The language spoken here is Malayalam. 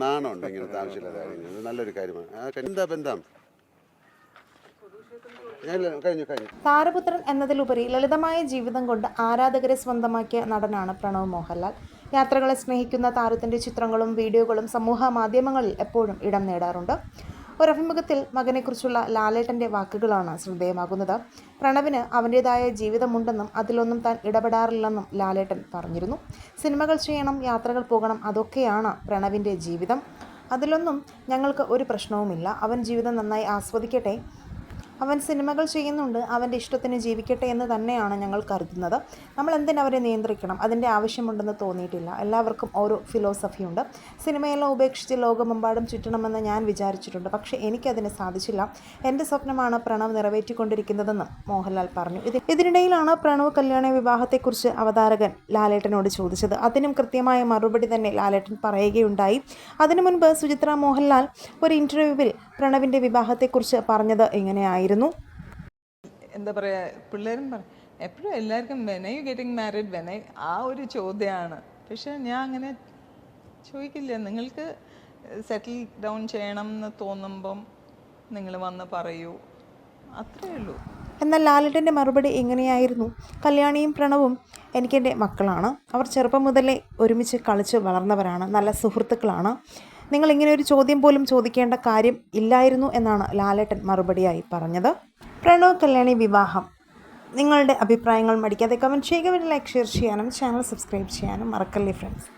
നാണമുണ്ട് ഇങ്ങനത്തെ ആവശ്യമില്ലാത്ത കാര്യങ്ങൾ. ഇത് നല്ലൊരു കാര്യമാണ്. എന്താ ബന്ധം? താരപുത്രൻ എന്നതിലുപരി ലളിതമായ ജീവിതം കൊണ്ട് ആരാധകരെ സ്വന്തമാക്കിയ നടനാണ് പ്രണവ് മോഹൻലാൽ. യാത്രകളെ സ്നേഹിക്കുന്ന താരത്തിന്റെ ചിത്രങ്ങളും വീഡിയോകളും സമൂഹ മാധ്യമങ്ങളിൽ എപ്പോഴും ഇടം നേടാറുണ്ട്. ഒരഭിമുഖത്തിൽ മകനെക്കുറിച്ചുള്ള ലാലേട്ടന്റെ വാക്കുകളാണ് ശ്രദ്ധേയമാകുന്നത്. പ്രണവിന് അവൻ്റേതായ ജീവിതമുണ്ടെന്നും അതിലൊന്നും താൻ ഇടപെടാറില്ലെന്നും ലാലേട്ടൻ പറഞ്ഞിരുന്നു. സിനിമകൾ ചെയ്യണം, യാത്രകൾ പോകണം, അതൊക്കെയാണ് പ്രണവിൻ്റെ ജീവിതം. അതിലൊന്നും ഞങ്ങൾക്ക് ഒരു പ്രശ്നവുമില്ല. അവൻ ജീവിതം നന്നായി ആസ്വദിക്കട്ടെ. അവൻ സിനിമകൾ ചെയ്യുന്നുണ്ട്, അവൻ്റെ ഇഷ്ടത്തിന് ജീവിക്കട്ടെ എന്ന് തന്നെയാണ് ഞങ്ങൾ കരുതുന്നത്. നമ്മൾ എന്തിനവരെ നിയന്ത്രിക്കണം? അതിൻ്റെ ആവശ്യമുണ്ടെന്ന് തോന്നിയിട്ടില്ല. എല്ലാവർക്കും ഓരോ ഫിലോസഫിയുണ്ട്. സിനിമയെല്ലാം ഉപേക്ഷിച്ച് ലോകമെമ്പാടും ചുറ്റണമെന്ന് ഞാൻ വിചാരിച്ചിട്ടുണ്ട്. പക്ഷേ എനിക്കതിന് സാധിച്ചില്ല. എൻ്റെ സ്വപ്നമാണ് പ്രണവ് നിറവേറ്റിക്കൊണ്ടിരിക്കുന്നതെന്നും മോഹൻലാൽ പറഞ്ഞു. ഇതിനിടയിലാണ് പ്രണവ് കല്യാണ വിവാഹത്തെക്കുറിച്ച് അവതാരകൻ ലാലേട്ടനോട് ചോദിച്ചത്. അതിനും കൃത്യമായ മറുപടി തന്നെ ലാലേട്ടൻ പറയുകയുണ്ടായി. അതിനു മുൻപ് സുചിത്ര മോഹൻലാൽ ഒരു ഇൻ്റർവ്യൂവിൽ പ്രണവിൻ്റെ വിവാഹത്തെക്കുറിച്ച് പറഞ്ഞത് ഇങ്ങനെയായിരുന്നു. എന്താ പറയുക, പിള്ളേരും എപ്പോഴും എല്ലാവർക്കും വെനൈ ഗെറ്റിംഗ് മാരീഡ് വെനൈ ആ ഒരു ചോദ്യമാണ്. പക്ഷെ ഞാൻ അങ്ങനെ ചോദിക്കില്ല. നിങ്ങൾക്ക് സെറ്റിൽ ഡൗൺ ചെയ്യണം എന്ന് തോന്നുമ്പം നിങ്ങൾ വന്ന് പറയൂ, അത്രയേ ഉള്ളൂ. എന്നാൽ ലാലേട്ടൻ്റെ മറുപടി ഇങ്ങനെയായിരുന്നു. കല്യാണിയും പ്രണവും എനിക്കെൻ്റെ മക്കളാണ്. അവർ ചെറുപ്പം മുതലേ ഒരുമിച്ച് കളിച്ച് വളർന്നവരാണ്, നല്ല സുഹൃത്തുക്കളാണ്. നിങ്ങൾ ഇങ്ങനെ ഒരു ചോദ്യം പോലും ചോദിക്കേണ്ട കാര്യം ഇല്ലായിരുന്നു എന്നാണ് ലാലേട്ടൻ മറുപടിയായി പറഞ്ഞത്. പ്രണവ് കല്യാണി വിവാഹം, നിങ്ങളുടെ അഭിപ്രായങ്ങൾ മടിക്കാതെ കമൻറ്റ് ചെയ്യുക. ലൈക്ക്, ഷെയർ ചെയ്യാനും ചാനൽ സബ്സ്ക്രൈബ് ചെയ്യാനും മറക്കല്ലേ ഫ്രണ്ട്സ്.